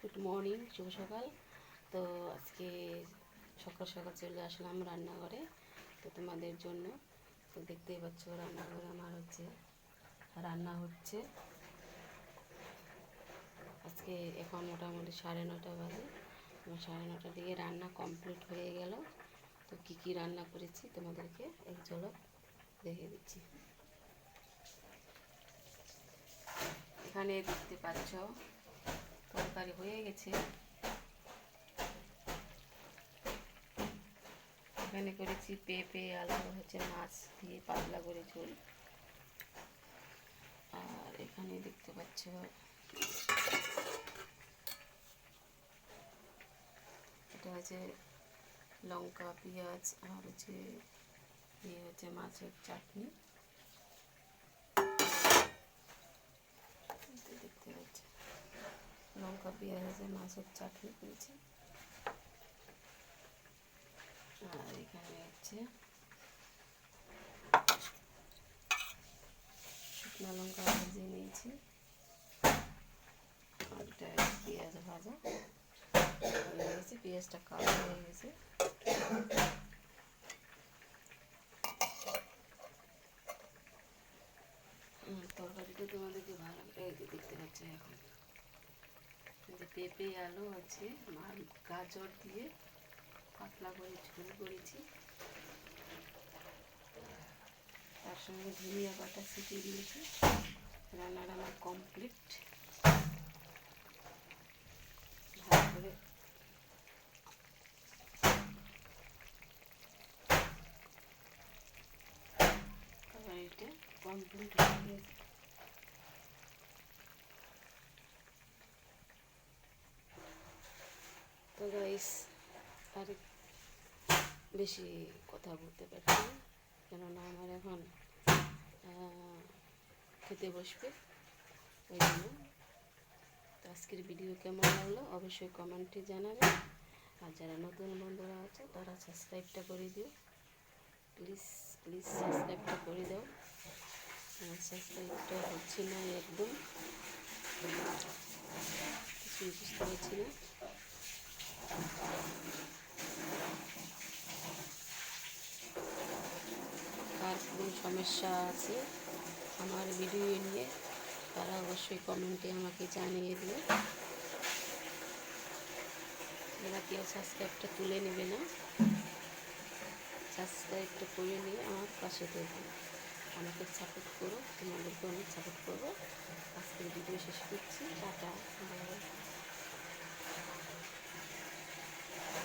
Good morning, শুভ সকাল। তো আজকে সকাল সকাল চলে আসলাম রান্নাঘরে, তো তোমাদের জন্য। তো দেখতেই পাচ্ছ রান্নাঘরে আমার রান্না হচ্ছে। আজকে এখন মোটামুটি 9:30 বাজে। আমার 9:30 দিকে রান্না কমপ্লিট হয়ে গেল। তো কী কী রান্না করেছি তোমাদেরকে এক ঝলক দেখে দিচ্ছি। এখানে দেখতে পাচ্ছ তরকারি হয়ে গেছে। এখানে করেছি পেঁপে আলু মাছ দিয়ে পাতলা করে ঝোল। আর এখানে দেখতে পাচ্ছ এটা লঙ্কা পেঁয়াজ আর মাছের চাটনি। দেখতে পাচ্ছ লঙ্কা পেঁয়াজ মাছের চাটনি করেছি। আর এখানে শুকনো লঙ্কা ভেজে নিয়েছি। আর এটা পেঁয়াজ ভাজা হয়ে গেছে, পেঁয়াজটা কালো হয়ে গেছে। তরকারিটা তোমাদেরকে ভালো দেখতে পাচ্ছ। এখন পেঁপে আলু আছে, গাজর দিয়ে পাতলা করে ঝোল করেছি। তার সঙ্গে ধনিয়া পাতা ছিটিয়ে দিয়েছি। রান্নাটা আমার কমপ্লিট। ভালো করে তরকারিটা কমপ্লিট হয়ে গেছে। তো গাইস, আর বেশি কথা বলতে পারছি না, কেননা আমার এখন খেতে বসবে, ওই জন্য। তো আজকের ভিডিও কেমন লাগলো অবশ্যই কমেন্টে জানাবে। আর যারা নতুন বন্ধুরা আছে তারা সাবস্ক্রাইবটা করে দিও, প্লিজ প্লিজ সাবস্ক্রাইবটা করে দাও। আমার সাবস্ক্রাইবটা হচ্ছে না, একদম কিছুই বুঝতে পারছি না। কার কোন সমস্যা আছে আমার ভিডিও নিয়ে তারা অবশ্যই কমেন্টে আমাকে জানিয়ে দিও। এরা কেউ সাবস্ক্রাইবটা তুলে নেবে না, সাবস্ক্রাইবটা করে নিয়ে আমার পাশে থাকবে, আমাকে সাপোর্ট করো। তোমাদেরকে অনেক সাপোর্ট করবো। আজকের ভিডিও শেষ করছি।